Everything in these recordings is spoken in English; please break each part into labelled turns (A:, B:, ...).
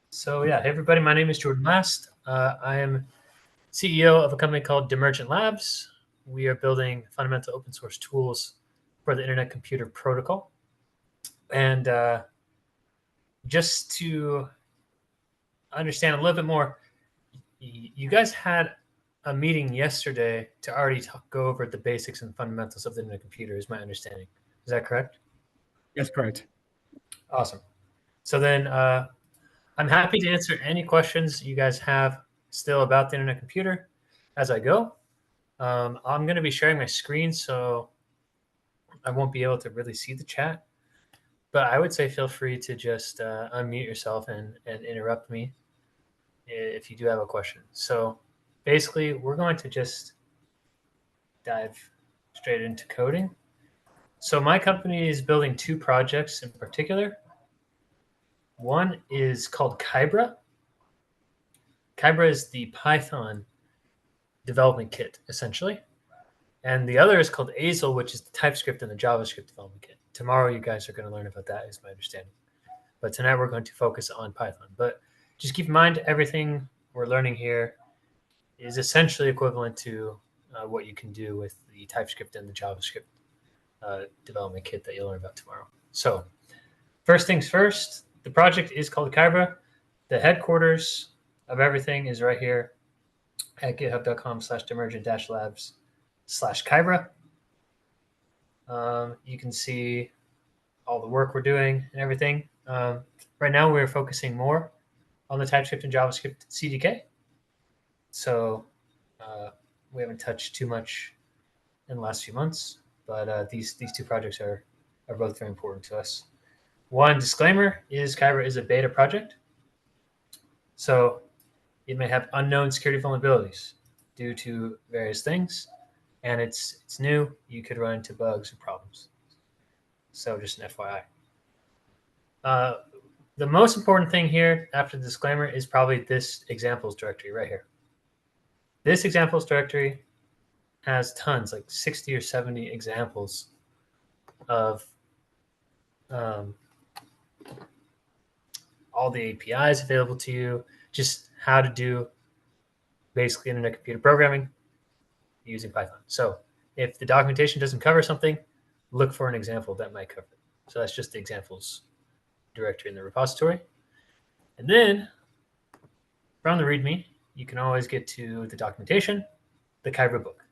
A: So yeah, hey everybody, my name is Jordan Last. I am CEO of a company called Demergent Labs. We are building fundamental open source tools for the Internet Computer Protocol. And just to understand a little bit more, you guys had a meeting yesterday to already go over the basics and fundamentals of the Internet Computer, is my understanding. Is that correct?
B: Yes, correct.
A: Awesome. So then I'm happy to answer any questions you guys have still about the Internet Computer as I go. I'm going to be sharing my screen, so I won't be able to really see the chat. But I would say feel free to just unmute yourself and interrupt me if you do have a question. So basically, we're going to just dive straight into coding. So my company is building two projects in particular. One is called Kybra. Kybra is the Python development kit, essentially. And the other is called Azel, which is the TypeScript and the JavaScript development kit. Tomorrow, you guys are going to learn about that, is my understanding. But tonight, we're going to focus on Python. But just keep in mind, everything we're learning here is essentially equivalent to what you can do with the TypeScript and the JavaScript development kit that you'll learn about tomorrow. So first things first, the project is called Kybra. The headquarters of everything is right here at github.com/demergent-labs/Kybra. You can see all the work we're doing and everything. Right now, we're focusing more on the TypeScript and JavaScript CDK. So we haven't touched too much in the last few months, but these two projects are both very important to us. One disclaimer is Kybra is a beta project. So it may have unknown security vulnerabilities due to various things, and it's new. You could run into bugs or problems. So just an FYI. The most important thing here after the disclaimer is probably this examples directory right here. This examples directory has tons, like 60 or 70 examples of all the APIs available to you, just how to do basically Internet Computer programming using Python. So if the documentation doesn't cover something, look for an example that might cover it. So that's just the examples directory in the repository. And then from the README, you can always get to the documentation, the Kybra book.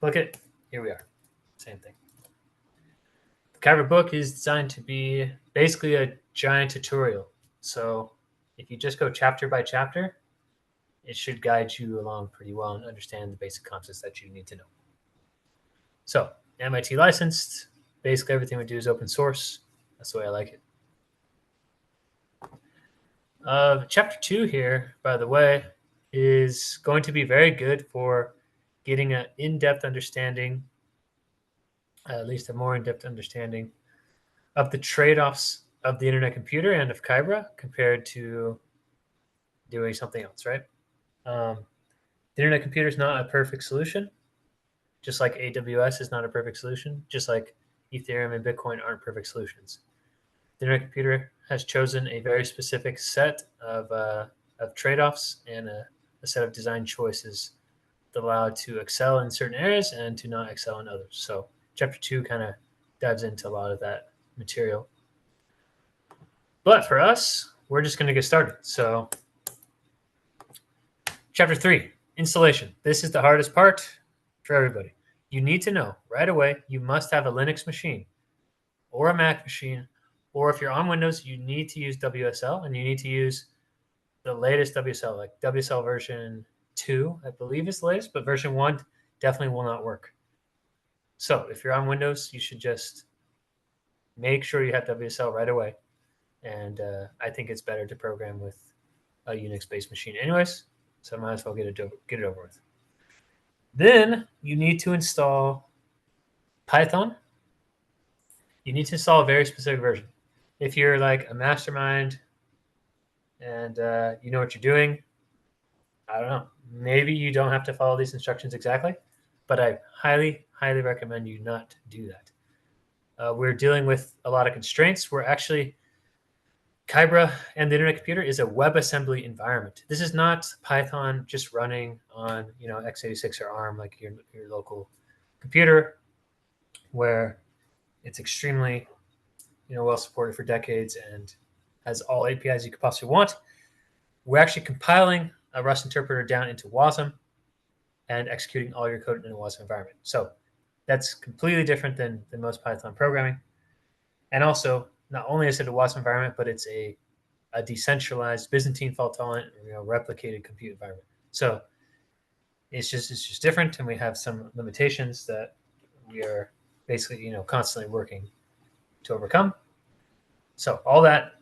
A: Look at, here we are, same thing. The Kybra book is designed to be basically a giant tutorial. So if you just go chapter by chapter, it should guide you along pretty well and understand the basic concepts that you need to know. So MIT licensed, basically everything we do is open source. That's the way I like it. Chapter 2 here, by the way, is going to be very good for getting an in-depth understanding, at least a more in-depth understanding of the trade-offs of the Internet Computer and of Kybra compared to doing something else, right? The Internet Computer is not a perfect solution, just like AWS is not a perfect solution, just like Ethereum and Bitcoin aren't perfect solutions. The Internet Computer has chosen a very specific set of trade-offs and a set of design choices that allow it to excel in certain areas and to not excel in others. So chapter 2 kind of dives into a lot of that material. But for us, we're just going to get started. So chapter 3, installation. This is the hardest part for everybody. You need to know right away, you must have a Linux machine or a Mac machine, or if you're on Windows, you need to use WSL, and you need to use the latest WSL, like WSL version 2, I believe is the latest, but version 1 definitely will not work. So if you're on Windows, you should just make sure you have WSL right away. And I think it's better to program with a Unix-based machine anyways, so I might as well get it over with. Then you need to install Python. You need to install a very specific version. If you're like a mastermind and you know what you're doing, I don't know, maybe you don't have to follow these instructions exactly, but I highly, highly recommend you not do that. We're dealing with a lot of constraints. We're actually Kybra and the Internet Computer is a WebAssembly environment. This is not Python just running on x86 or ARM like your local computer, where it's extremely well supported for decades and has all APIs you could possibly want. We're actually compiling a Rust interpreter down into WASM and executing all your code in a WASM environment. So that's completely different than most Python programming. And also, not only is it a WASM environment, but it's a decentralized, Byzantine fault-tolerant, replicated compute environment. So it's just different, and we have some limitations that we are basically constantly working to overcome. So all that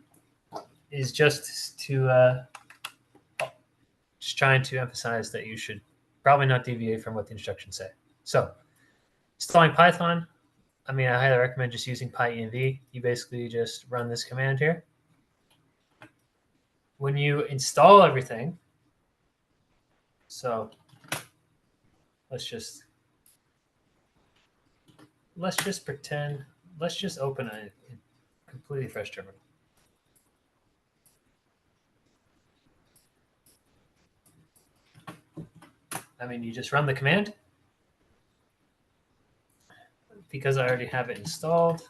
A: is just trying to emphasize that you should probably not deviate from what the instructions say. So installing Python, I highly recommend just using PyEnv. You basically just run this command here. When you install everything, so let's just pretend, let's just open a completely fresh terminal. You just run the command. Because I already have it installed,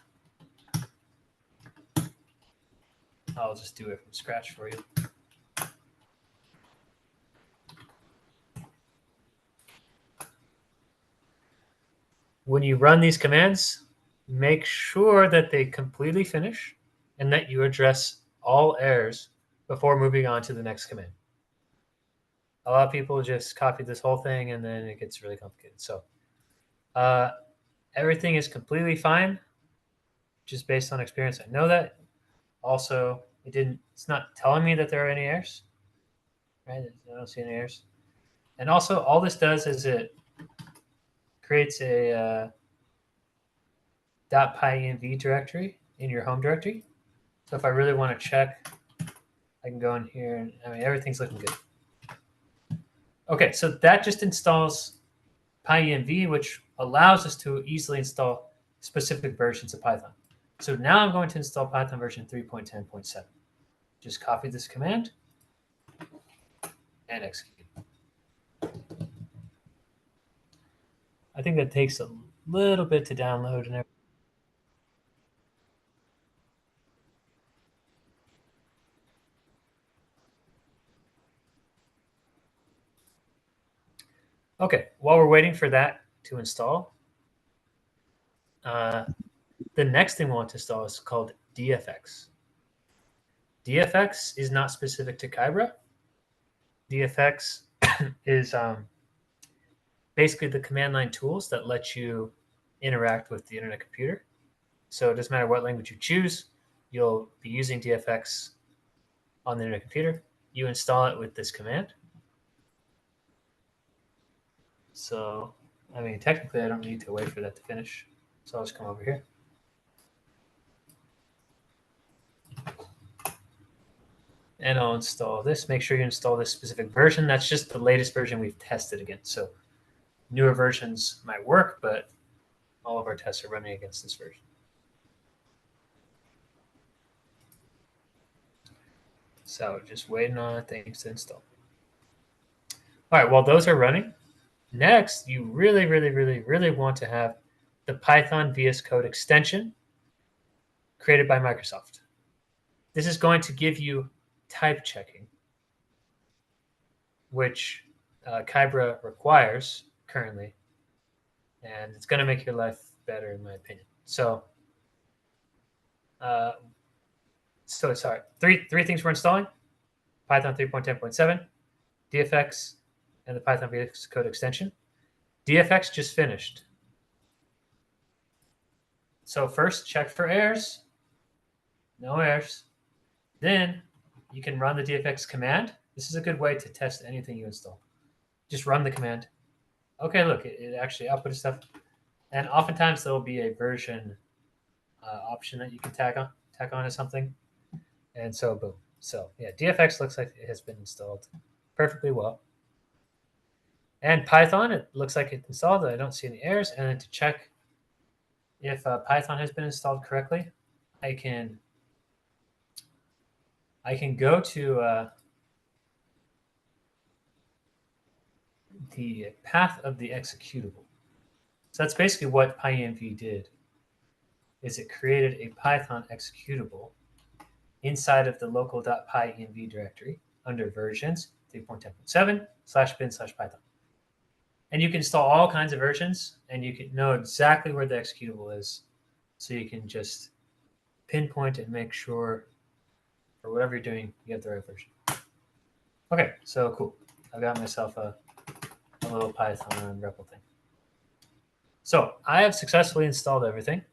A: I'll just do it from scratch for you. When you run these commands, make sure that they completely finish and that you address all errors before moving on to the next command. A lot of people just copy this whole thing and then it gets really complicated. So everything is completely fine, just based on experience. I know that. Also, it's not telling me that there are any errors, right? I don't see any errors. And also, all this does is it creates a .pyenv directory in your home directory. So if I really want to check, I can go in here and everything's looking good. Okay, so that just installs PyEnv, which allows us to easily install specific versions of Python. So now I'm going to install Python version 3.10.7. Just copy this command and execute. I think that takes a little bit to download and everything. Okay, while we're waiting for that to install, the next thing we want to install is called DFX. DFX is not specific to Kybra. DFX is basically the command line tools that let you interact with the Internet Computer. So it doesn't matter what language you choose, you'll be using DFX on the Internet Computer. You install it with this command. So, technically I don't need to wait for that to finish. So I'll just come over here. And I'll install this. Make sure you install this specific version. That's just the latest version we've tested against. So newer versions might work, but all of our tests are running against this version. So just waiting on things to install. All right, while those are running, next you really, really, really, really want to have the Python VS Code extension created by Microsoft. This is going to give you type checking, which Kybra requires currently, and it's going to make your life better, in my opinion. So, sorry, three things we're installing: Python 3.10.7, DFX, and the Python VS Code extension. DFX just finished. So first, check for errors. No errors. Then you can run the DFX command. This is a good way to test anything you install. Just run the command. Okay, look, it actually outputted stuff. And oftentimes there will be a version option that you can tag on to something. And so boom. So yeah, DFX looks like it has been installed perfectly well. And Python, it looks like it's installed. I don't see any errors. And then to check if Python has been installed correctly, I can I can go to the path of the executable. So that's basically what PyEnv did, is it created a Python executable inside of the local.pyenv directory under versions 3.10.7/bin/python. And you can install all kinds of versions, and you can know exactly where the executable is. So you can just pinpoint and make sure for whatever you're doing, you have the right version. Okay, so cool. I got myself a little Python REPL thing. So I have successfully installed everything.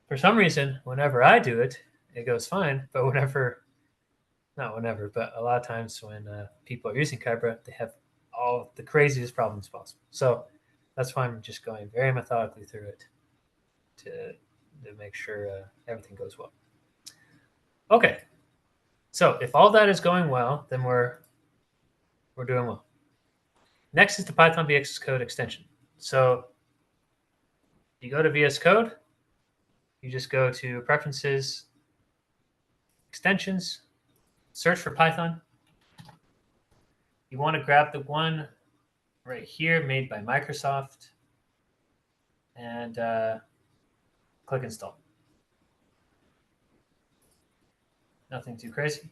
A: For some reason, whenever I do it, it goes fine. But not whenever, but a lot of times when people are using Kybra, they have all the craziest problems possible. So that's why I'm just going very methodically through it to make sure everything goes well. Okay, so if all that is going well, then we're doing well. Next is the Python VS Code extension. So you go to VS Code, you just go to Preferences, Extensions, search for Python. You want to grab the one right here made by Microsoft and click Install. Nothing too crazy.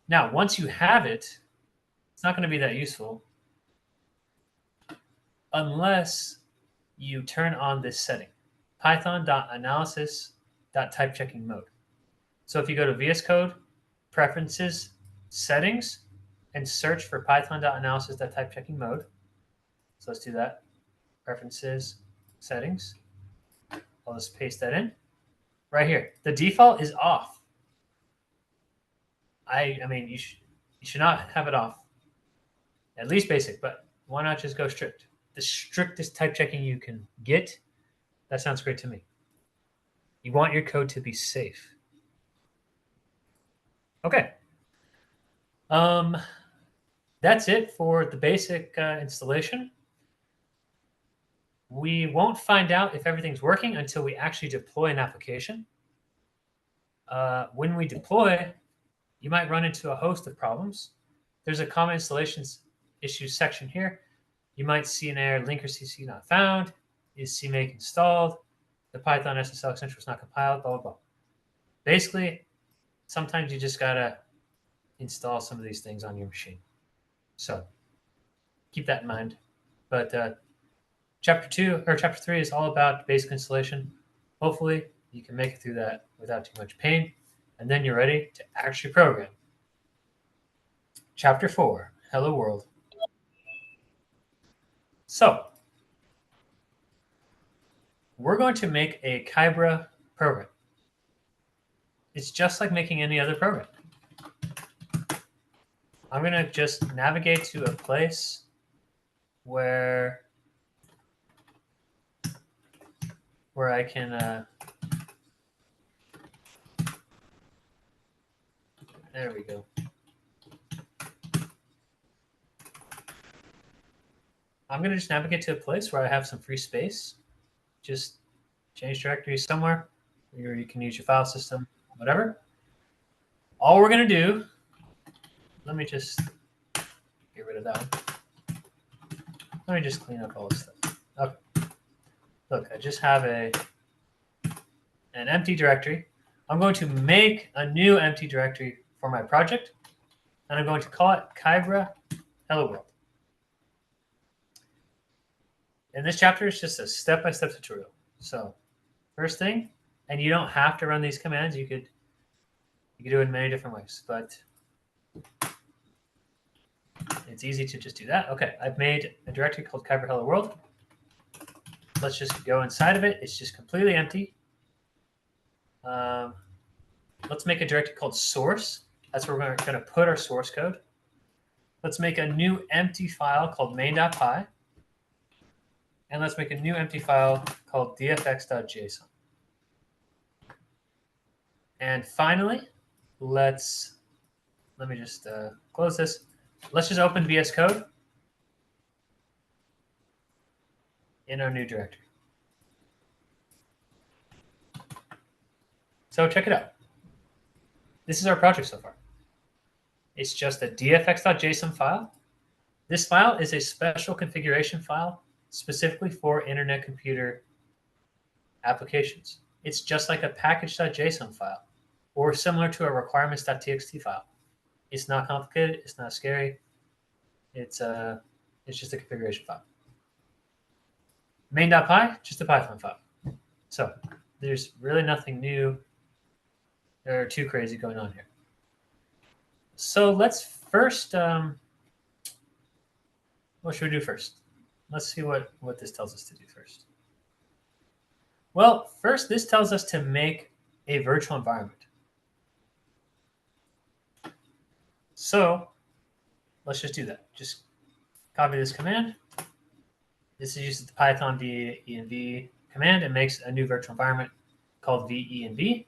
A: Now, once you have it, it's not going to be that useful unless you turn on this setting, python.analysis.typechecking mode. So if you go to VS Code, Preferences, Settings, and search for python.analysis.typechecking mode. So let's do that. Preferences, Settings. I'll just paste that in. Right here. The default is off. I mean, you should not have it off. At least basic, but why not just go strict? The strictest type checking you can get. That sounds great to me. You want your code to be safe. Okay. That's it for the basic installation. We won't find out if everything's working until we actually deploy an application. When we deploy, you might run into a host of problems. There's a common installations issues section here. You might see an error, linker CC not found. Is CMake installed? The Python SSL extension was not compiled, blah, blah, blah. Basically, sometimes you just gotta install some of these things on your machine. So keep that in mind. But chapter 3 is all about basic installation. Hopefully you can make it through that without too much pain, and then you're ready to actually program. Chapter 4, Hello World. So we're going to make a Kybra program. It's just like making any other program. I'm going to just navigate to a place where I can there we go. I'm going to just navigate to a place where I have some free space. Just change directory somewhere, or you can use your file system, whatever. All we're going to do, let me just get rid of that one. Let me just clean up all this stuff. Okay. Look, I just have an empty directory. I'm going to make a new empty directory for my project, and I'm going to call it Kybra Hello World. And this chapter is just a step-by-step tutorial. So first thing, and you don't have to run these commands. You could do it in many different ways, but it's easy to just do that. Okay, I've made a directory called Kybra Hello World. Let's just go inside of it. It's just completely empty. Let's make a directory called source. That's where we're going to put our source code. Let's make a new empty file called main.py. And let's make a new empty file called dfx.json. And finally, let me just close this. Let's just open VS Code in our new directory. So check it out. this is our project so far. It's just a dfx.json file. This file is a special configuration file specifically for internet computer applications. It's just like a package.json file or similar to a requirements.txt file. It's not complicated. It's not scary. It's just a configuration file. Main.py, just a Python file. So there's really nothing new or too crazy going on here. So let's first, what should we do first? Let's see what this tells us to do first. Well, first, this tells us to make a virtual environment. So let's just do that. Just copy this command. This uses the Python venv command. It makes a new virtual environment called venv.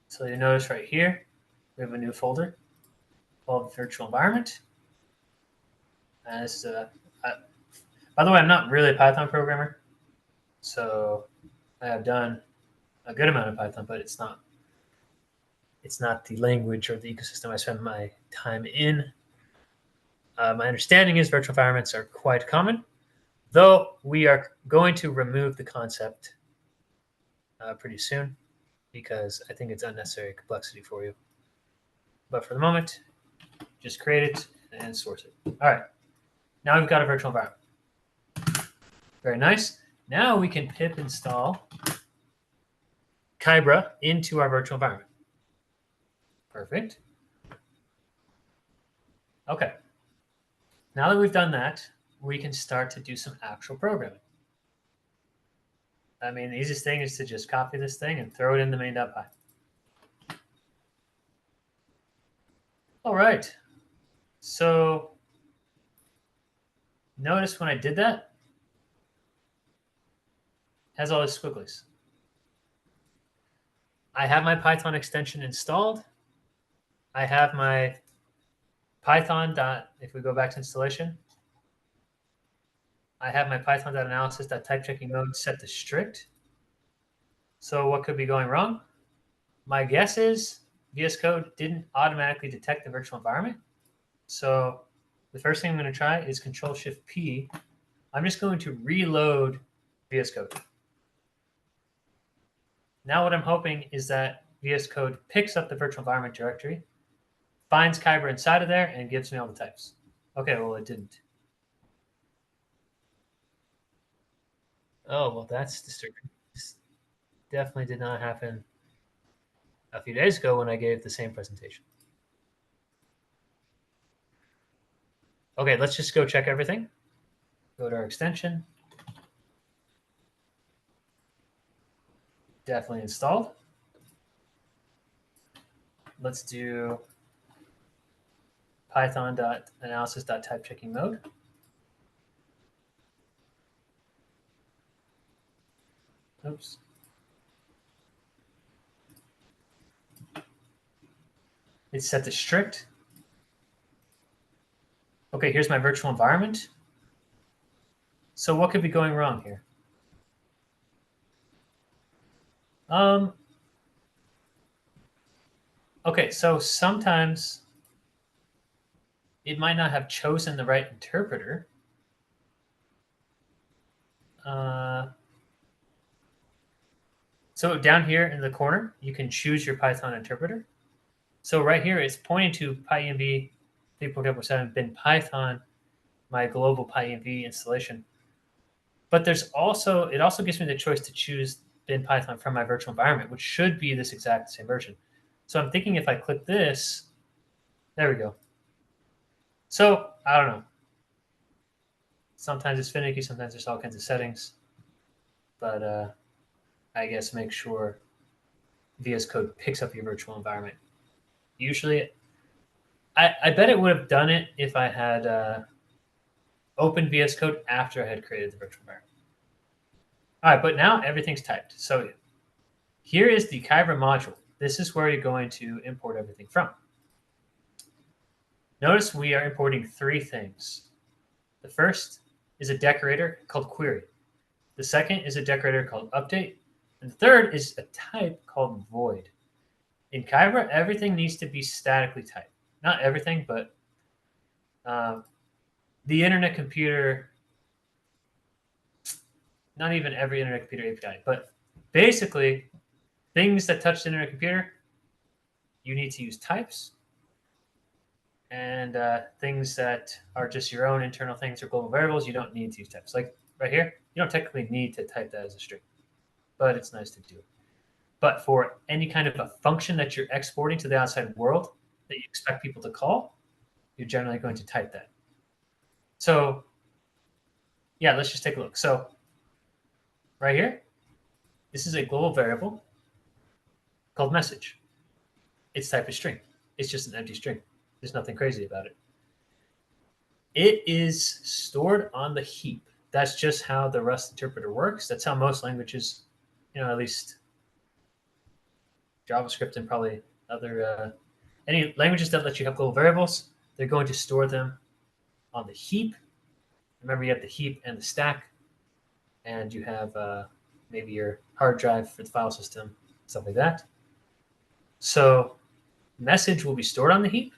A: So you notice right here, we have a new folder called virtual environment. And this is by the way, I'm not really a Python programmer, so I have done a good amount of Python, but it's not the language or the ecosystem I spend my time in. My understanding is virtual environments are quite common, though we are going to remove the concept pretty soon because I think it's unnecessary complexity for you. But for the moment, just create it and source it. All right, now we've got a virtual environment. Very nice. Now we can pip install Kybra into our virtual environment. Perfect. Okay. Now that we've done that, we can start to do some actual programming. I mean, the easiest thing is to just copy this thing and throw it in the main.py. All right. So notice when I did that, it has all these squigglies. I have my Python extension installed. I have my Python. If we go back to installation, I have my Python.analysis.typechecking mode set to strict. So what could be going wrong? My guess is VS Code didn't automatically detect the virtual environment. So the first thing I'm going to try is Control-Shift-P. I'm just going to reload VS Code. Now what I'm hoping is that VS Code picks up the virtual environment directory, finds Kybra inside of there, and gives me all the types. Okay, well, it didn't. Oh, well, that's disturbing. This definitely did not happen a few days ago when I gave the same presentation. Okay, let's just go check everything. Go to our extension. Definitely installed. Let's do Python.analysis.typechecking mode. Oops. It's set to strict. Okay, here's my virtual environment. So what could be going wrong here? Okay, so sometimes it might not have chosen the right interpreter. So down here in the corner, you can choose your Python interpreter. So right here, it's pointing to PyEnv 3.0.7 bin Python, my global PyEnv installation. But there's also, it also gives me the choice to choose bin Python from my virtual environment, which should be this exact same version. So I'm thinking if I click this, there we go. So I don't know. Sometimes it's finicky, sometimes there's all kinds of settings. But I guess make sure VS Code picks up your virtual environment. Usually, I bet it would have done it if I had opened VS Code after I had created the virtual environment. All right, but now everything's typed. So here is the Kybra module. This is where you're going to import everything from. Notice we are importing 3 things. The first is a decorator called query. The second is a decorator called update. And the third is a type called void. In Kyber, everything needs to be statically typed. Not everything, but the internet computer, not even every internet computer API, but basically things that touch the internet computer, you need to use types. And things that are just your own internal things or global variables, you don't need to use types. Like right here, you don't technically need to type that as a string, but it's nice to do it. But for any kind of a function that you're exporting to the outside world that you expect people to call, you're generally going to type that. So yeah, let's just take a look. So right here, this is a global variable called message. Its type is string. It's just an empty string. There's nothing crazy about it. It is stored on the heap. That's just how the Rust interpreter works. That's how most languages, at least JavaScript and probably other any languages that let you have global variables, they're going to store them on the heap. Remember, you have the heap and the stack, and you have maybe your hard drive for the file system, stuff like that. So message will be stored on the heap.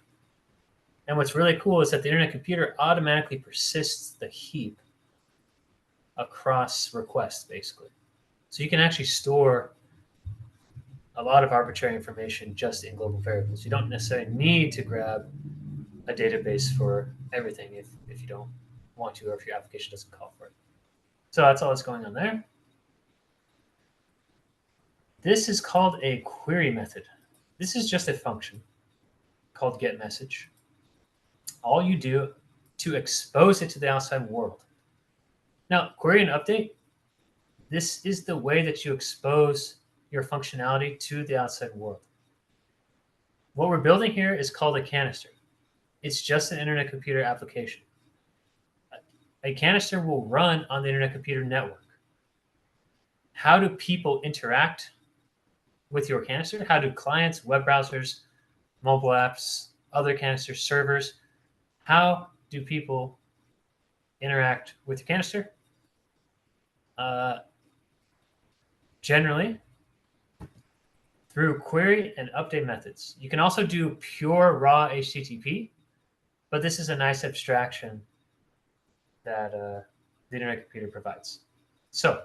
A: And what's really cool is that the internet computer automatically persists the heap across requests, basically. So you can actually store a lot of arbitrary information just in global variables. You don't necessarily need to grab a database for everything if you don't want to or if your application doesn't call for it. So that's all that's going on there. This is called a query method. This is just a function called getMessage. All you do to expose it to the outside world. Now, query and update, this is the way that you expose your functionality to the outside world. What we're building here is called a canister. It's just an internet computer application. A canister will run on the internet computer network. How do people interact with your canister? How do clients, web browsers, mobile apps, other canister servers, how do people interact with your canister? Generally, through query and update methods. You can also do pure raw HTTP, but this is a nice abstraction that the internet computer provides. So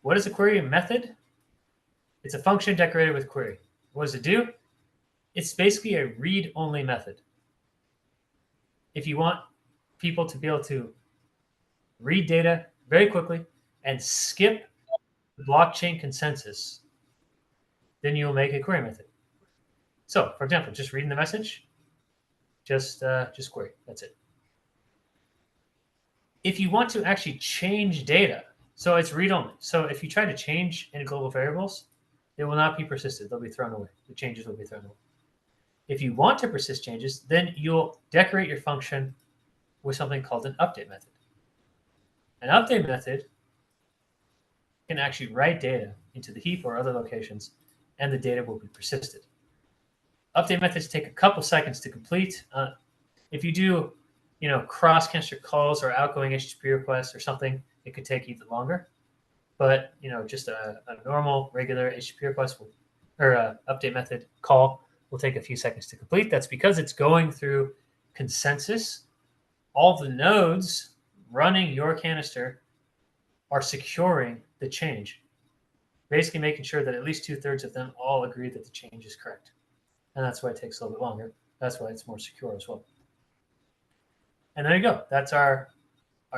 A: what is a query method? It's a function decorated with query. What does it do? It's basically a read-only method. If you want people to be able to read data very quickly and skip the blockchain consensus, then you'll make a query method. So, for example, just reading the message, just query. That's it. If you want to actually change data, so it's read-only. So if you try to change any global variables, they will not be persisted. They'll be thrown away. The changes will be thrown away. If you want to persist changes, then you'll decorate your function with something called an update method. An update method can actually write data into the heap or other locations, and the data will be persisted. Update methods take a couple seconds to complete. If you do, cross-canister calls or outgoing HTTP requests or something, it could take even longer. But just a normal, regular HTTP request or update method call will take a few seconds to complete. That's because it's going through consensus. All the nodes running your canister are securing the change, basically making sure that at least 2/3 of them all agree that the change is correct. And that's why it takes a little bit longer. That's why it's more secure as well. And there you go. That's our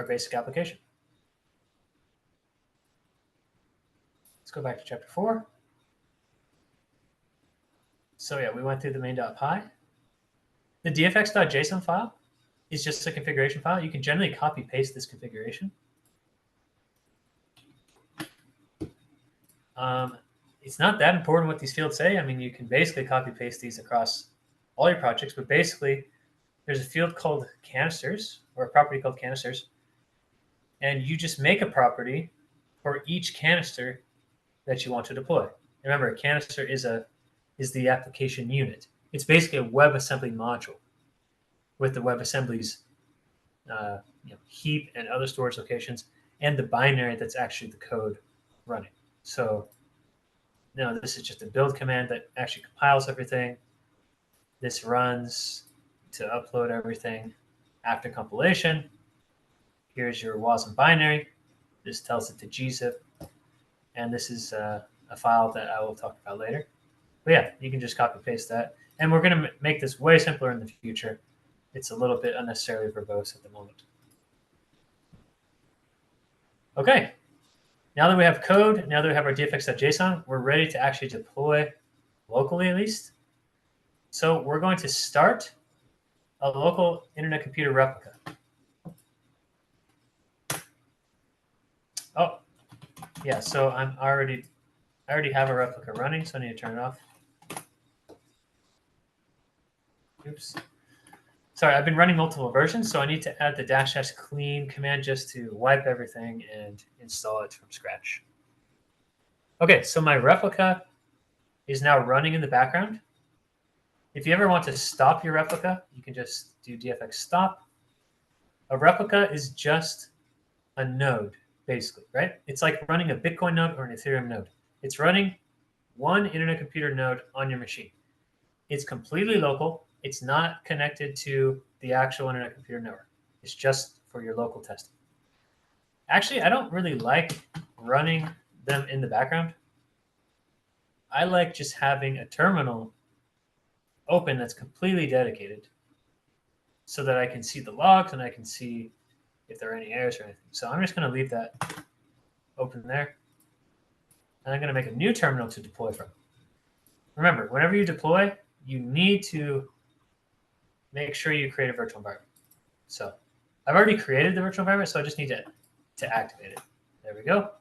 A: basic application. Let's go back to chapter 4. So yeah, we went through the main.py. The dfx.json file is just a configuration file. You can generally copy paste this configuration. It's not that important what these fields say. I mean, you can basically copy paste these across all your projects, but basically there's a field called canisters or a property called canisters. And you just make a property for each canister that you want to deploy. Remember, a canister is the application unit. It's basically a WebAssembly module with the WebAssembly's heap and other storage locations and the binary that's actually the code running. So No, this is just a build command that actually compiles everything. This runs to upload everything after compilation. Here's your WASM binary. This tells it to gzip. And this is a file that I will talk about later. But yeah, you can just copy paste that. And we're going to make this way simpler in the future. It's a little bit unnecessarily verbose at the moment. Okay, now that we have code, now that we have our dfx.json, we're ready to actually deploy locally at least. So we're going to start a local internet computer replica. Oh, yeah, so I already have a replica running, so I need to turn it off. Oops. Sorry, I've been running multiple versions, so I need to add the -- clean command just to wipe everything and install it from scratch. Okay, so my replica is now running in the background. If you ever want to stop your replica, you can just do dfx stop. A replica is just a node, basically, right? It's like running a Bitcoin node or an Ethereum node. It's running one internet computer node on your machine. It's completely local. It's not connected to the actual internet computer network. It's just for your local testing. Actually, I don't really like running them in the background. I like just having a terminal open that's completely dedicated so that I can see the logs and I can see if there are any errors or anything. So I'm just going to leave that open there. And I'm going to make a new terminal to deploy from. Remember, whenever you deploy, you need to make sure you create a virtual environment. So I've already created the virtual environment, so I just need to activate it. There we go.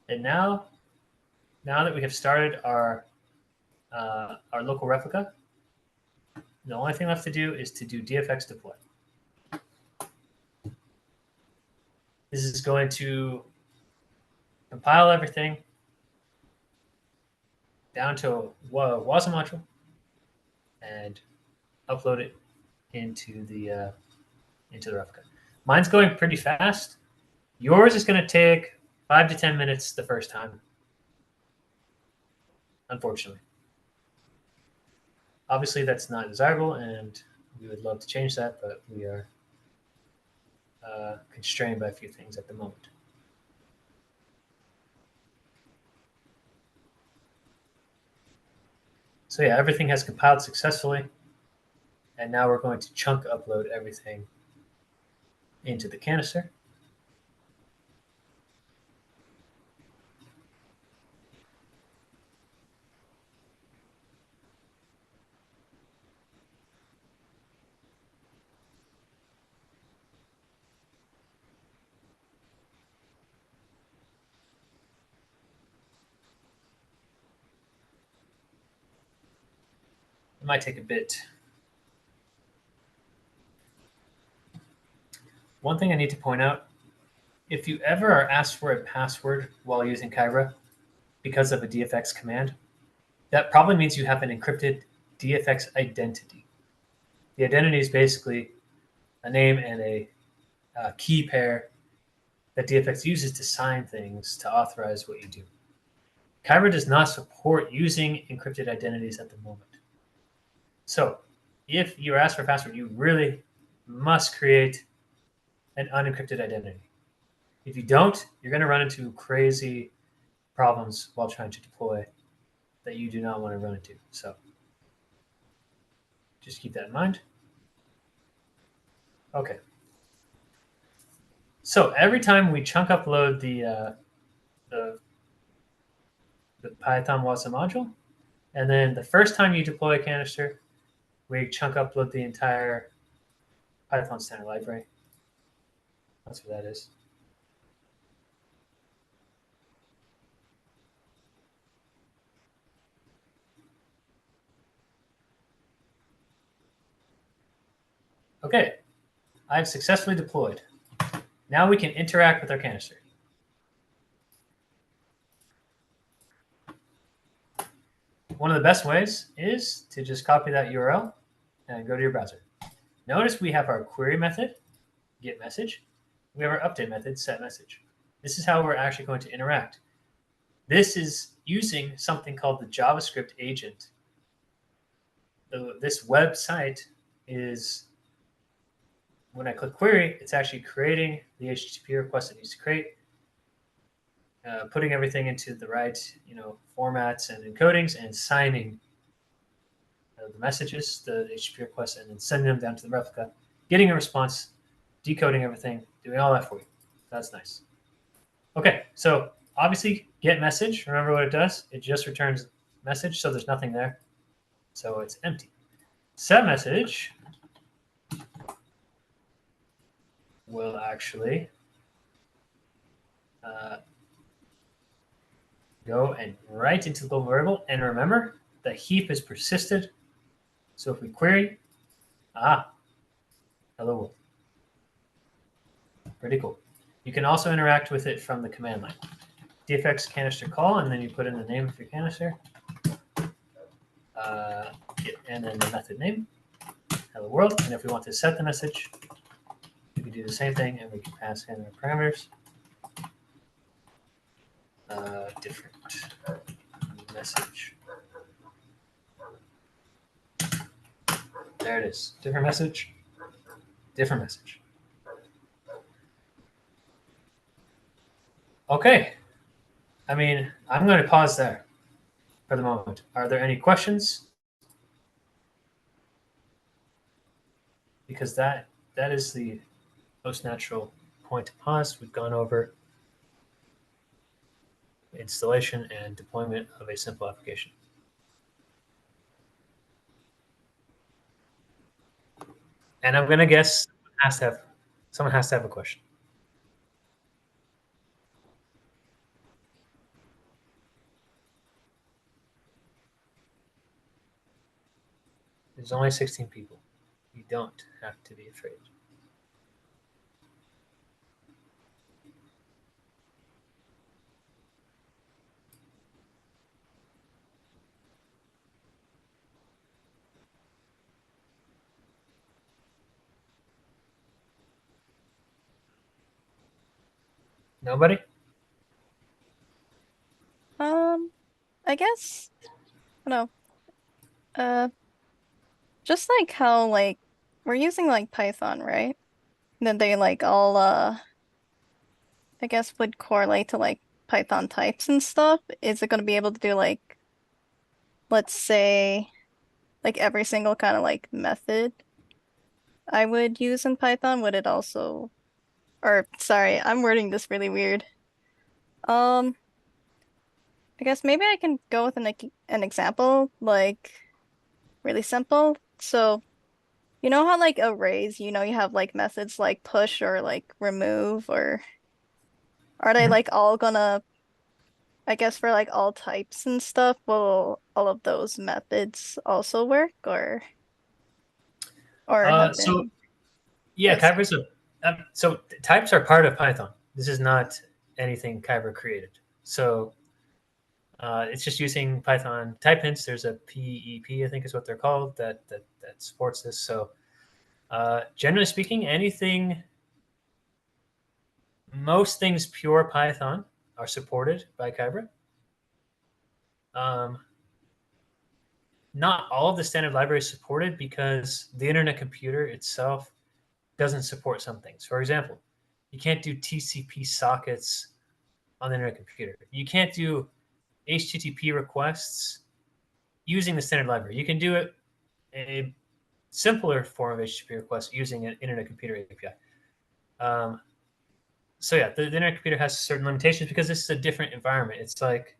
A: And now that we have started our local replica, the only thing left to do is to do dfx deploy. This is going to compile everything down to a WASM module and upload it into the replica. Mine's going pretty fast. Yours is going to take 5 to 10 minutes the first time, unfortunately. Obviously, that's not desirable, and we would love to change that, but we are constrained by a few things at the moment. So yeah, everything has compiled successfully, and now we're going to chunk upload everything into the canister. It might take a bit. One thing I need to point out, if you ever are asked for a password while using Kyra because of a dfx command, that probably means you have an encrypted dfx identity. The identity is basically a name and a key pair that dfx uses to sign things to authorize what you do. Kyra does not support using encrypted identities at the moment. So if you're asked for a password, you really must create an unencrypted identity. If you don't, you're going to run into crazy problems while trying to deploy that you do not want to run into. So just keep that in mind. Okay. So every time we chunk upload the Python WASM module, and then the first time you deploy a canister, we chunk upload the entire Python standard library. That's what that is. Okay, I've successfully deployed. Now we can interact with our canister. One of the best ways is to just copy that URL and go to your browser. Notice we have our query method, get message. We have our update method, set message. This is how we're actually going to interact. This is using something called the JavaScript agent. This website is, when I click query, it's actually creating the HTTP request it needs to create, putting everything into the right formats and encodings, and signing the messages, the HTTP requests, and then sending them down to the replica, getting a response, decoding everything, doing all that for you. That's nice. Okay, so obviously get message. Remember what it does? It just returns message, so there's nothing there. So it's empty. Set message will actually go and write into the global variable. And remember, the heap is persisted. So if we query, hello world. Pretty cool. You can also interact with it from the command line. dfx canister call, and then you put in the name of your canister, and then the method name, hello world. And if we want to set the message, we can do the same thing, and we can pass in our parameters. Different message. There it is. Different message. Different message. Okay. I mean, I'm going to pause there for the moment. Are there any questions? Because that is the most natural point to pause. We've gone over installation and deployment of a simple application. And I'm going to guess someone has to have a question. There's only 16 people. You don't have to be afraid. Nobody?
B: I guess, no. Just like how like we're using like Python, right? And then they like all I guess would correlate to like Python types and stuff. Is it gonna be able to do like, let's say, like every single kind of like method I would use in Python? Would it also, or sorry, I'm wording this really weird. Um, I guess maybe I can go with an example, like really simple. So, you know how like arrays, you have like methods like push or like remove, or are they like all gonna, I guess for like all types and stuff, will all of those methods also work, or have
A: So
B: been
A: yeah,
B: like
A: Kyber's so types are part of Python. This is not anything Kyber created. So it's just using Python type hints. There's a PEP, I think is what they're called, that supports this. So generally speaking, most things pure Python are supported by Kyber. Not all of the standard libraries supported because the Internet Computer itself doesn't support some things. For example, you can't do TCP sockets on the Internet Computer. You can't do HTTP requests using the standard library. You can do it a simpler form of HTTP request using an Internet Computer API. So yeah, the Internet Computer has certain limitations because this is a different environment. It's like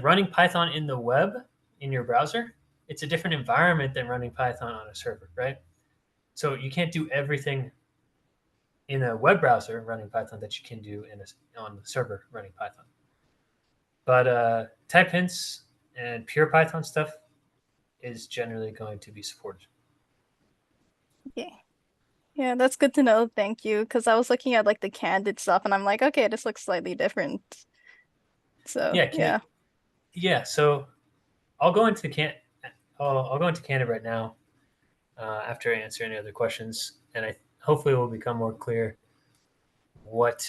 A: running Python in the web in your browser. It's a different environment than running Python on a server, right? So you can't do everything in a web browser running Python that you can do on the server running Python. But type hints and pure Python stuff is generally going to be supported.
B: yeah. Yeah, that's good to know. Thank you. Because I was looking at like the candid stuff and I'm like, okay, this looks slightly different. So
A: Yeah,
B: yeah.
A: yeah. So I'll go into I'll go into Candid right now after I answer any other questions, and I hopefully it will become more clear what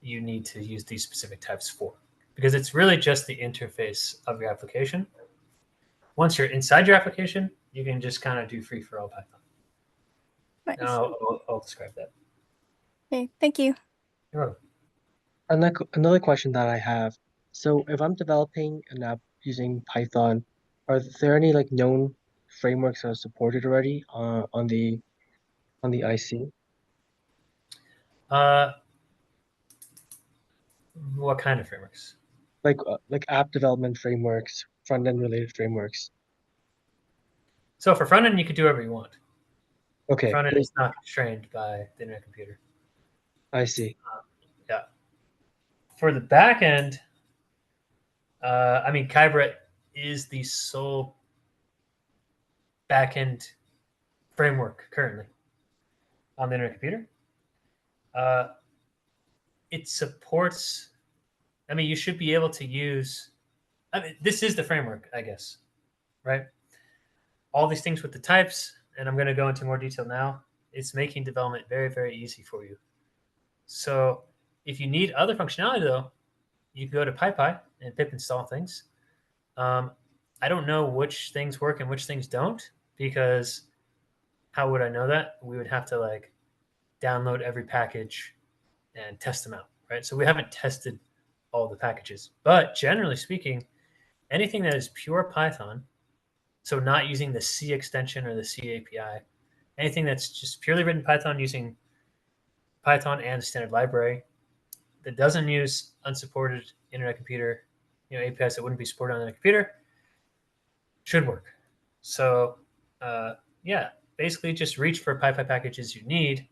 A: you need to use these specific types for. because it's really just the interface of your application. Once you're inside your application, you can just kind of do free-for-all Python.
B: Nice.
A: And I'll describe that.
B: Okay, thank you.
A: You're welcome.
C: Another question that I have. So if I'm developing an app using Python, are there any like known frameworks that are supported already on the IC?
A: What kind of frameworks?
C: Like app development frameworks, front end related frameworks.
A: So for front end, you could do whatever you want.
C: Okay,
A: Front end is not constrained by the internet computer.
C: I see.
A: Yeah. For the back end, I mean, Kybra is the sole backend framework currently on the internet computer. It supports. I mean, you should be able to use. I mean, this is the framework, I guess, right? All these things with the types, and I'm going to go into more detail now. It's making development very, very easy for you. So if you need other functionality, though, you can go to PyPy and pip install things. I don't know which things work and which things don't, because how would I know that? We would have to like download every package and test them out, right? So we haven't tested all the packages, but generally speaking, anything that is pure Python, so not using the C extension or the C API, anything that's just purely written Python using Python and a standard library that doesn't use unsupported internet computer, APIs that wouldn't be supported on the computer, should work. So yeah, basically just reach for PyPy packages you need,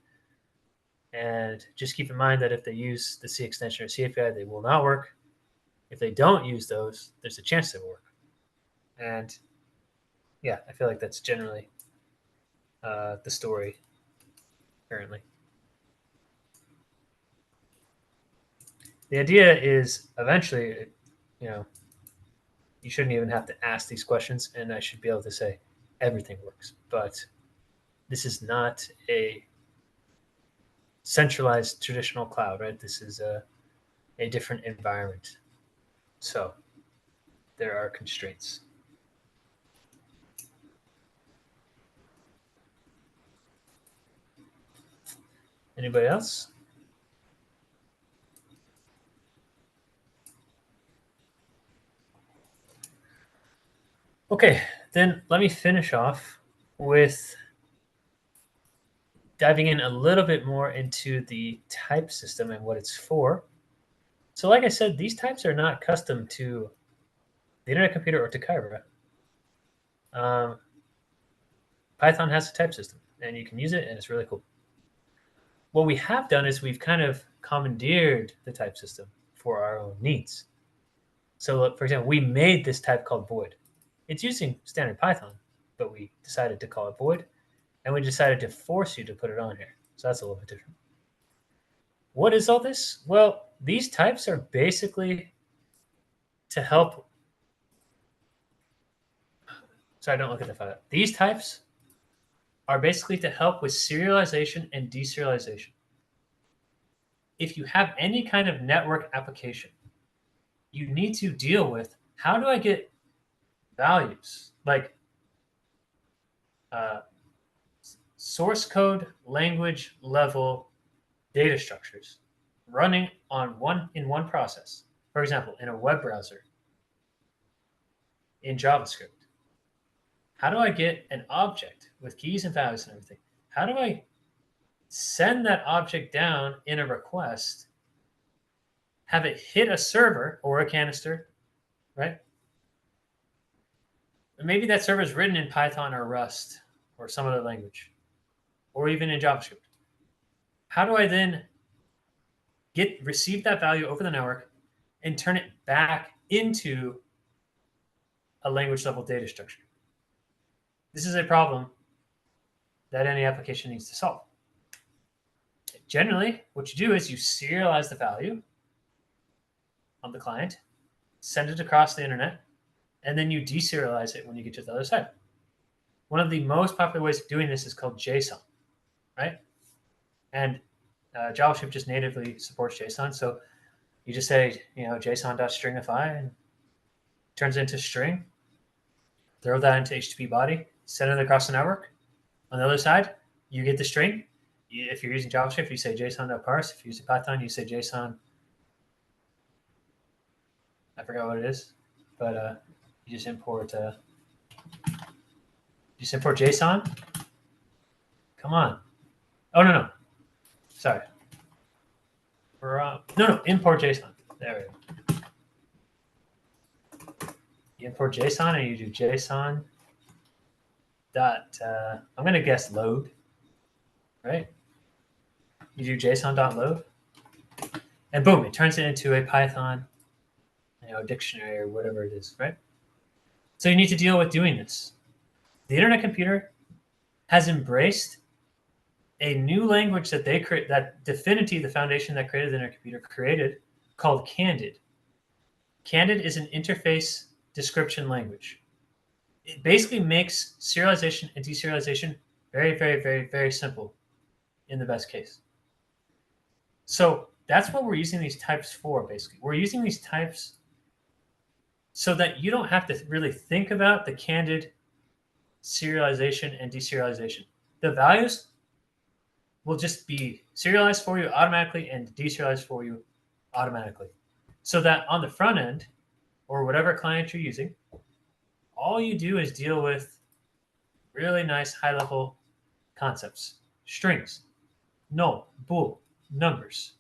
A: and just keep in mind that if they use the C extension or C API, they will not work. If they don't use those, there's a chance they will work. And yeah, I feel like that's generally the story currently. The idea is eventually, you shouldn't even have to ask these questions, and I should be able to say everything works. But this is not a centralized traditional cloud, right? This is a different environment. So there are constraints. Anybody else? Okay, then let me finish off with diving in a little bit more into the type system and what it's for. So like I said, these types are not custom to the internet computer or to Kybra. Python has a type system, and you can use it, and it's really cool. What we have done is we've kind of commandeered the type system for our own needs. So, for example, we made this type called void. It's using standard Python, but we decided to call it void, and we decided to force you to put it on here. So that's a little bit different. What is all this? Well, these types are basically to help. Sorry, don't look at the file. These types are basically to help with serialization and deserialization. If you have any kind of network application, you need to deal with, how do I get values like source code language level data structures running in one process. For example, in a web browser, in JavaScript. How do I get an object with keys and values and everything? How do I send that object down in a request, have it hit a server or a canister, right? Maybe that server is written in Python or Rust or some other language, or even in JavaScript. How do I then receive that value over the network and turn it back into a language level data structure? This is a problem that any application needs to solve. Generally, what you do is you serialize the value on the client, send it across the internet, and then you deserialize it when you get to the other side. One of the most popular ways of doing this is called JSON, right? And JavaScript just natively supports JSON. So You just say, JSON.stringify and turns it into string. Throw that into HTTP body, send it across the network. On the other side, you get the string. If you're using JavaScript, you say JSON.parse. If you're using Python, you say JSON. I forgot what it is, but you just import. Import JSON. Come on. Oh no. Sorry. No. Import JSON. There we go. You import JSON and you do JSON dot. I'm gonna guess load. Right. You do JSON.load, and boom, it turns it into a Python, dictionary or whatever it is, right? So you need to deal with doing this. The Internet Computer has embraced a new language that they create, that Dfinity, the foundation that created the Internet Computer, created, called Candid. Candid is an interface description language. It basically makes serialization and deserialization very, very, very, very simple in the best case. So that's what we're using these types for, basically. We're using these types so that you don't have to really think about the Candid serialization and deserialization. The values will just be serialized for you automatically and deserialized for you automatically. So that on the front end, or whatever client you're using, all you do is deal with really nice high-level concepts. Strings, null, bool, numbers.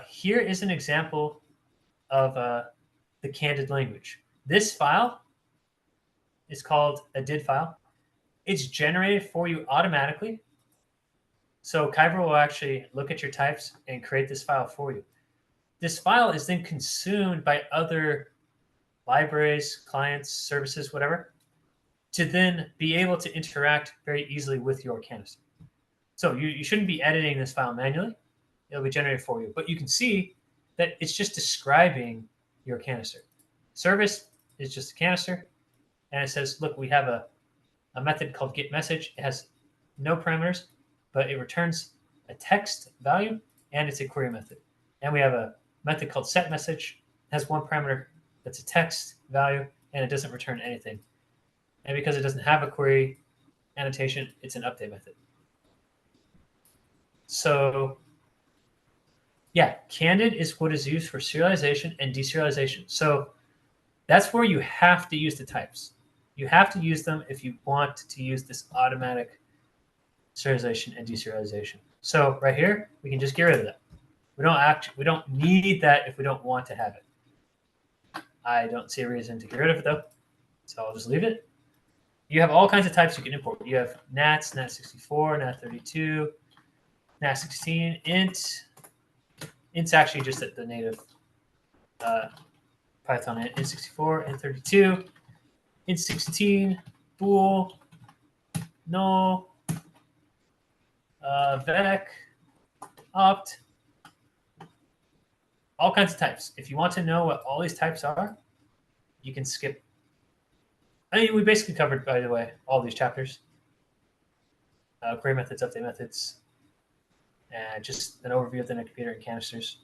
A: Here is an example of the Candid language. This file is called a did file. It's generated for you automatically. So Kyber will actually look at your types and create this file for you. This file is then consumed by other libraries, clients, services, whatever, to then be able to interact very easily with your canister. So you shouldn't be editing this file manually. It'll be generated for you. But you can see that it's just describing your canister. Service is just a canister. And it says, look, we have a method called getMessage. It has no parameters, but it returns a text value, and it's a query method. And we have a method called setMessage. It has one parameter that's a text value, and it doesn't return anything. And because it doesn't have a query annotation, it's an update method. So yeah, Candid is what is used for serialization and deserialization. So that's where you have to use the types. You have to use them if you want to use this automatic serialization and deserialization. So right here, we can just get rid of that. We don't need that if we don't want to have it. I don't see a reason to get rid of it though, so I'll just leave it. You have all kinds of types you can import. You have nats, nat64, nat32, nat16, int. Int's actually just the native Python int64, int32, int16, bool, null, vec, opt, all kinds of types. If you want to know what all these types are, you can skip. I mean, we basically covered, by the way, all these chapters. Query methods, update methods, and just an overview of the Internet Computer and canisters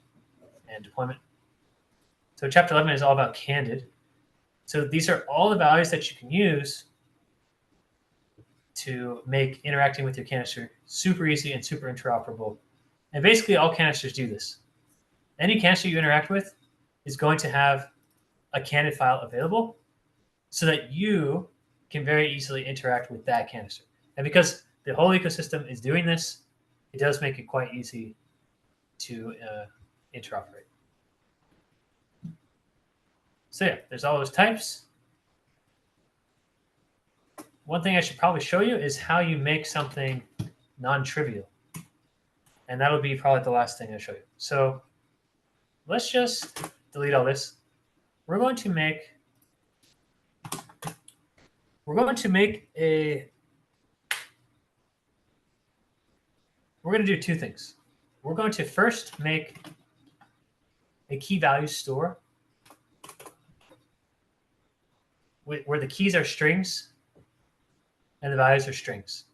A: and deployment. So chapter 11 is all about Candid. So these are all the values that you can use to make interacting with your canister super easy and super interoperable. And basically all canisters do this. Any canister you interact with is going to have a Candid file available so that you can very easily interact with that canister. And because the whole ecosystem is doing this, it does make it quite easy to interoperate. So yeah, there's all those types. One thing I should probably show you is how you make something non-trivial. And that'll be probably the last thing I show you. So let's just delete all this. We're going to do two things. We're going to first make a key value store where the keys are strings and the values are strings.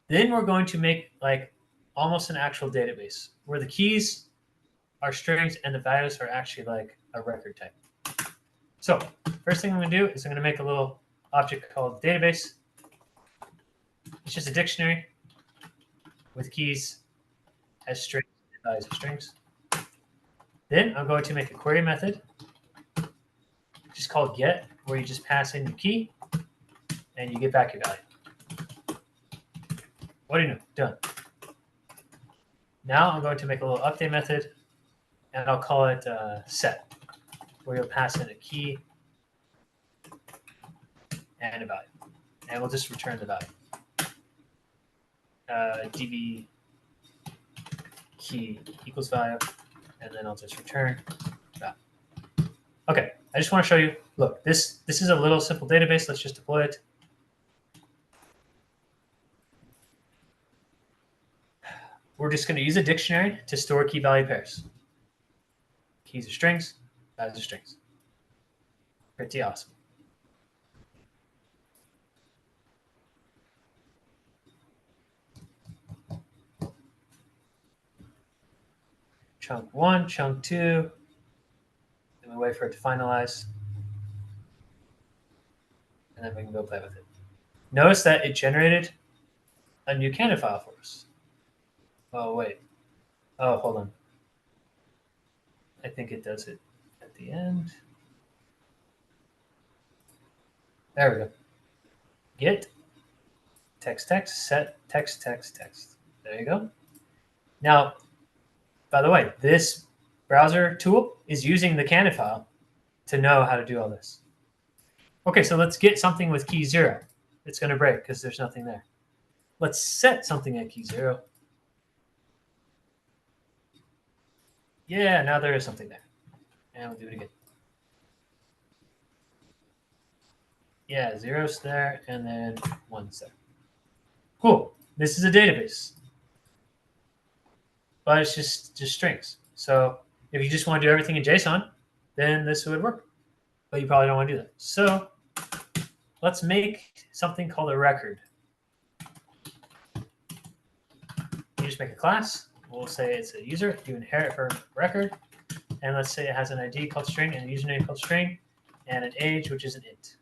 A: Then we're going to make like almost an actual database where the keys are strings and the values are actually like a record type. So first thing I'm going to do is I'm going to make a little object called database. It's just a dictionary with keys as strings and values as strings. Then I'm going to make a query method, which is called get, where you just pass in your key and you get back your value. What do you know? Done. Now I'm going to make a little update method, and I'll call it set, where you'll pass in a key and a value. And we'll just return the value. db key equals value, and then I'll just return value. Okay, I just want to show you, look, this is a little simple database. Let's just deploy it. We're just going to use a dictionary to store key value pairs. Keys are strings, values are strings. Pretty awesome. Chunk 1, chunk 2. Then we wait for it to finalize. And then we can go play with it. Notice that it generated a new Canada file for us. Oh, wait. Oh, hold on. I think it does it at the end. There we go. Get text, set, text. There you go. Now, by the way, this browser tool is using the Canada file to know how to do all this. Okay, so let's get something with key 0. It's going to break because there's nothing there. Let's set something at key 0. Yeah, now there is something there. And we'll do it again. Yeah, 0's there, and then 1's there. Cool. This is a database. But it's just strings. So if you just want to do everything in JSON, then this would work. But you probably don't want to do that. So let's make something called a record. You just make a class. We'll say it's a user. You inherit from record. And let's say it has an ID called string and a username called string and an age, which is an int.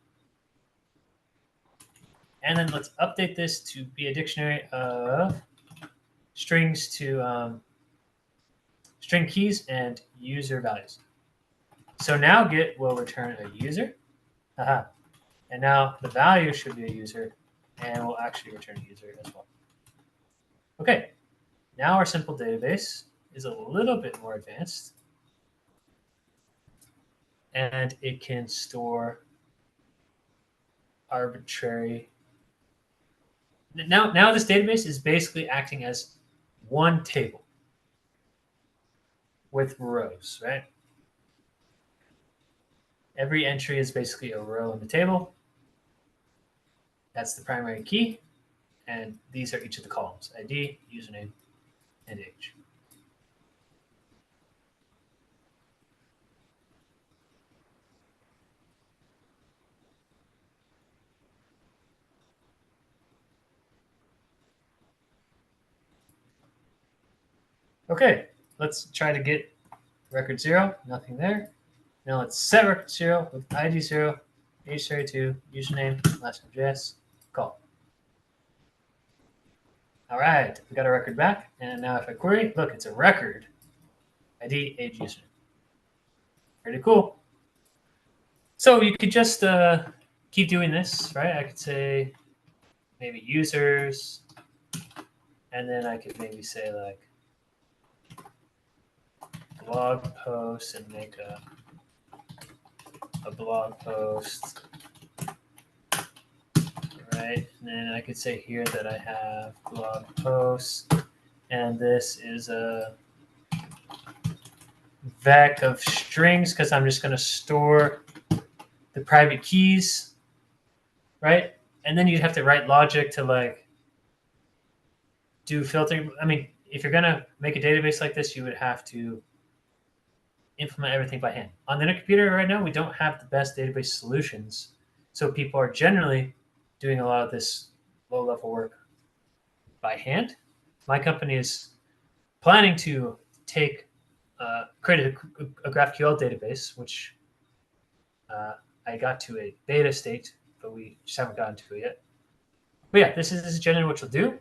A: And then let's update this to be a dictionary of strings to string keys and user values. So now get will return a user. Aha. And now the value should be a user, and we'll actually return a user as well. Okay. Now our simple database is a little bit more advanced. And it can store arbitrary. Now this database is basically acting as one table with rows, right? Every entry is basically a row in the table. That's the primary key. And these are each of the columns: ID, username, and age. Okay, let's try to get record 0. Nothing there. Now let's set record 0 with ID 0, age 32, username, last name JS, call. All right, we got our record back. And now if I query, look, it's a record. ID, age, username. Pretty cool. So you could just keep doing this, right? I could say maybe users, and then I could maybe say like blog post and make a blog post, right? And then I could say here that I have blog post, and this is a vec of strings because I'm just going to store the private keys, right? And then you'd have to write logic to like do filtering. I mean, if you're going to make a database like this, you would have to implement everything by hand. On the computer right now, we don't have the best database solutions. So people are generally doing a lot of this low-level work by hand. my company is planning to create a GraphQL database, which I got to a beta state, but we just haven't gotten to it yet. But yeah, this is generally what you'll do.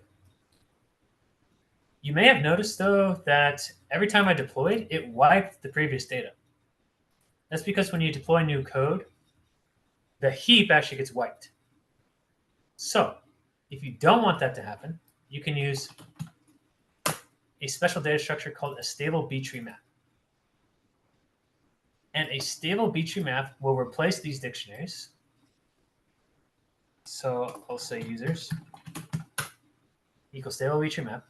A: You may have noticed, though, that every time I deployed, it wiped the previous data. That's because when you deploy new code, the heap actually gets wiped. So if you don't want that to happen, you can use a special data structure called a stable B-tree map. And a stable B-tree map will replace these dictionaries. So I'll say users equals stable B-tree map.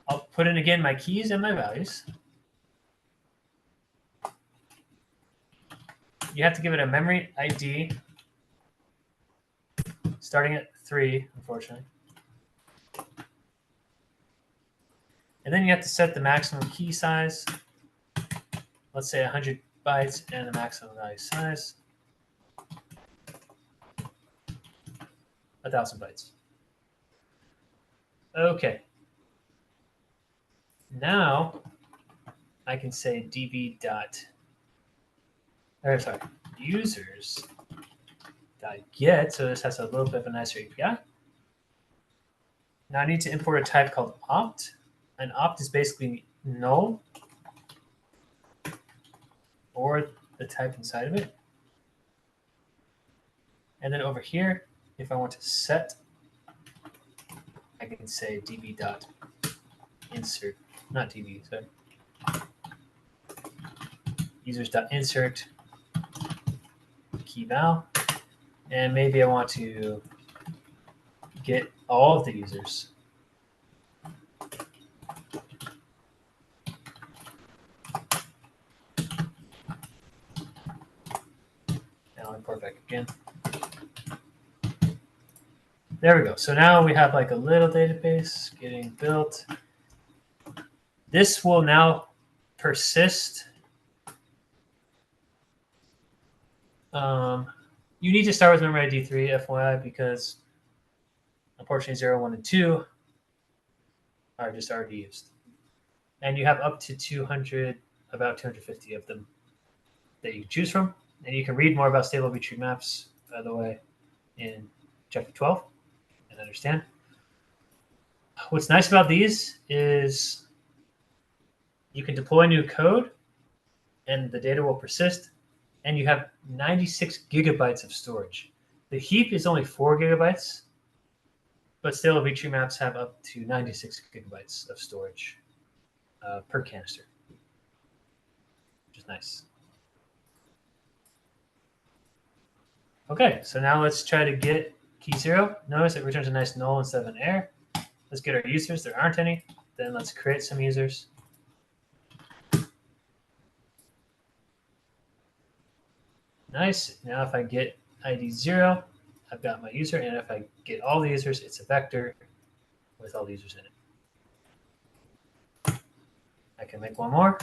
A: I'll put in again my keys and my values. You have to give it a memory ID starting at 3, unfortunately. And then you have to set the maximum key size. Let's say 100 bytes and the maximum value size 1,000 bytes. Okay. Now I can say users get. So this has a little bit of a nicer API. Now I need to import a type called opt. And opt is basically null or the type inside of it. And then over here, if I want to set, I can say db.insert, not db, sorry. Users.insert key val. And maybe I want to get all of the users. Now import back again. There we go. So now we have like a little database getting built. This will now persist. You need to start with memory ID 3, FYI, because unfortunately 0, 1, and 2 are just already used. And you have up to 200, about 250 of them that you can choose from. And you can read more about stable B-tree maps, by the way, in chapter 12 and understand. What's nice about these is you can deploy new code and the data will persist, and you have 96 gigabytes of storage. The heap is only 4 gigabytes, but still B-tree maps have up to 96 gigabytes of storage per canister, which is nice. Okay, so now let's try to get key 0. Notice it returns a nice null instead of an error. Let's get our users. There aren't any. Then let's create some users. Nice. Now if I get ID 0, I've got my user. And if I get all the users, it's a vector with all the users in it. I can make one more.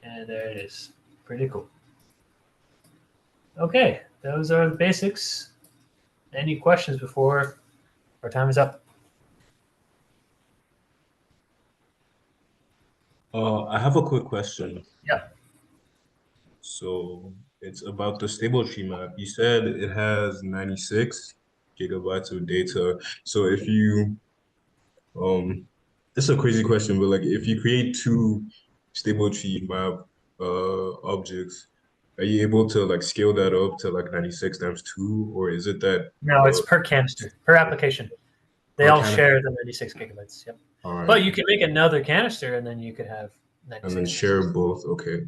A: And there it is. Pretty cool. Okay, those are the basics. Any questions before our time is up?
D: I have a quick question.
A: Yeah.
D: So it's about the stable tree map. You said it has 96 gigabytes of data. So if you, it's a crazy question, but like if you create 2 stable tree map objects, are you able to like scale that up to like 96 times 2, or is it that?
A: No, it's per canister, per application. They all share the 96 gigabytes. Yep.
D: All right.
A: But you can make another canister, and then you could have 96.
D: And then share both. Okay.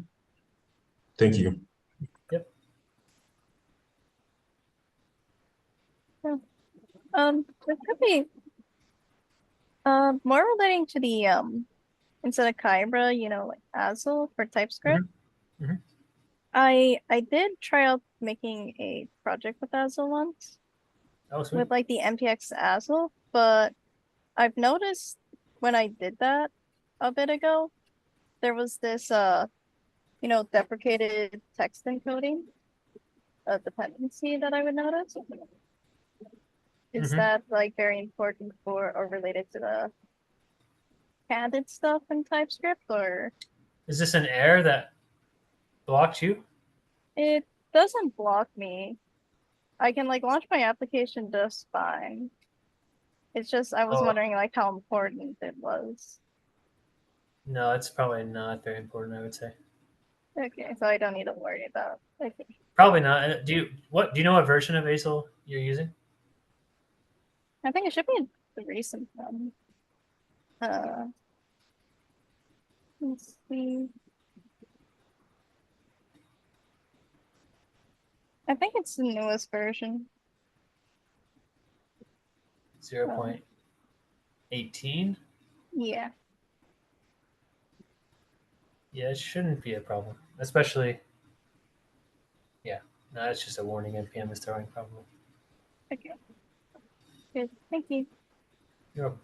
D: Thank you.
A: Yep.
B: It could be more relating to the instead of Kybra, you know, like Azul for TypeScript.
A: Mm-hmm. Mm-hmm.
B: I did try out making a project with Azul once.
A: Oh, sweet.
B: With like the MPX Azul, but I've noticed when I did that a bit ago, there was this you know, deprecated text encoding. a dependency that I would notice. Is
A: Mhm.
B: that like very important for or related to the candid stuff in TypeScript, or
A: Is this an error that blocked you?
B: it doesn't block me? I can like launch my application just fine. It's just I was
A: Oh.
B: wondering like how important it was.
A: No, it's probably not very important, I would say.
B: Okay, so I don't need to worry about. Okay.
A: Probably not. Do you know what version of Hazel you're using?
B: I think it should be the recent one. Let's see. I think it's the newest version.
A: 0.18?
B: Yeah.
A: Yeah, it shouldn't be a problem. Especially, yeah. No, it's just a warning NPM is throwing probably.
B: Okay. Good. Thank you.
A: You're welcome.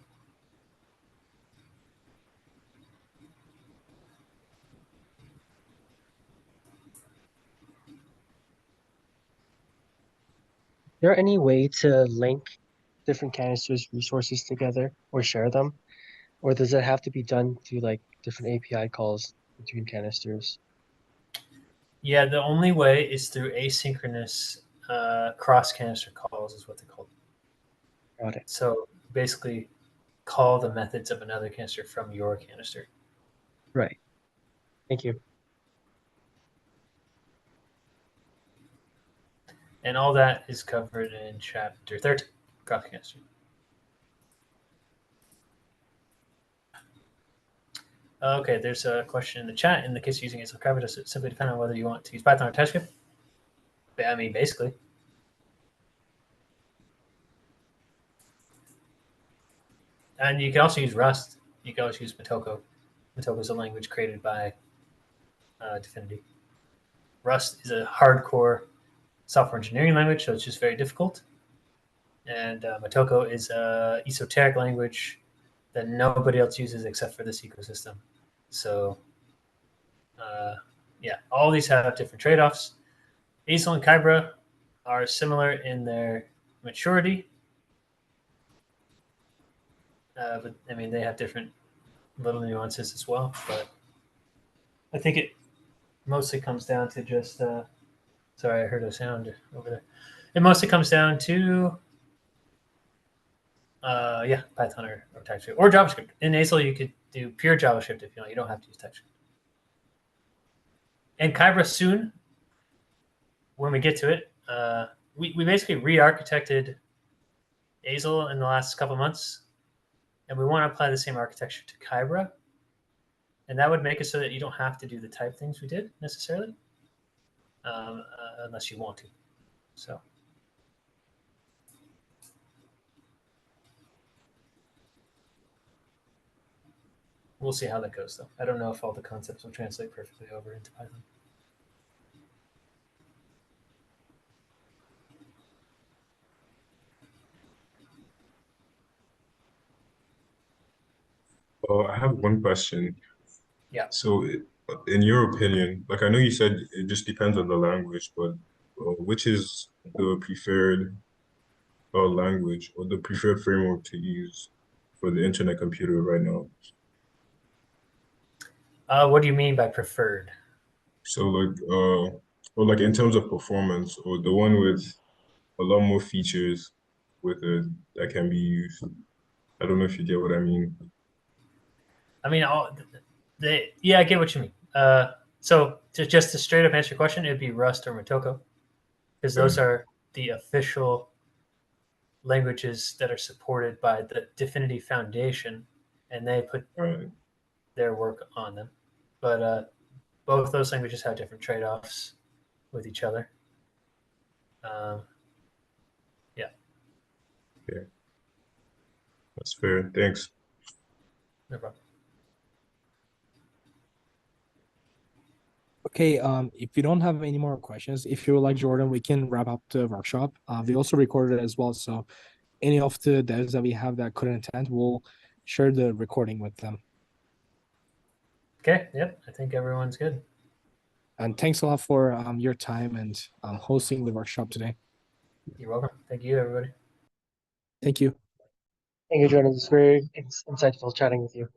C: Is there any way to link different canisters resources together or share them? Or does it have to be done through like different API calls between canisters?
A: Yeah, the only way is through asynchronous cross canister calls, is what they're called.
C: Got it.
A: So basically, call the methods of another canister from your canister.
C: Right. Thank you.
A: And all that is covered in chapter 13, cross canister. Okay, there's a question in the chat. In the case of using Hazel Cover, does it simply depend on whether you want to use Python or TypeScript? I mean, basically. And you can also use Rust. You can also use Motoko. Motoko is a language created by Dfinity. Rust is a hardcore software engineering language, so it's just very difficult. And Motoko is an esoteric language that nobody else uses except for this ecosystem. So, yeah, all these have different trade-offs. Hazel and Kybra are similar in their maturity, but I mean they have different little nuances as well. But I think it mostly comes down to just. Sorry, I heard a sound over there. It mostly comes down to yeah, Python or TypeScript or JavaScript. In Hazel, you could do pure JavaScript if you don't have to use TypeScript. And Kybra soon, when we get to it, we basically re-architected Hazel in the last couple months, and we want to apply the same architecture to Kybra, and that would make it so that you don't have to do the type things we did necessarily, unless you want to. So. We'll see how that goes, though. I don't know if all the concepts will translate perfectly over into Python.
D: I have one question.
A: Yeah.
D: So, in your opinion, like I know you said it just depends on the language, but which is the preferred language or the preferred framework to use for the internet computer right now?
A: What do you mean by preferred?
D: So, or like in terms of performance, or the one with a lot more features with it that can be used. I don't know if you get what I mean.
A: I mean, yeah, I get what you mean. So just to straight up answer your question, it'd be Rust or Motoko, because those are the official languages that are supported by the Dfinity Foundation, and they put
D: Right.
A: their work on them. But both those languages have different trade-offs with each other. Yeah.
D: Yeah. That's fair. Thanks.
A: No problem.
E: Okay, if you don't have any more questions, if you would like, Jordan, we can wrap up the workshop. We also recorded it as well, so any of the devs that we have that couldn't attend, we'll share the recording with them.
A: Okay. Yep. I think everyone's good.
E: And thanks a lot for your time and hosting the workshop today.
A: You're welcome. Thank you, everybody.
E: Thank you.
C: Thank you, Jordan. It's very insightful chatting with you.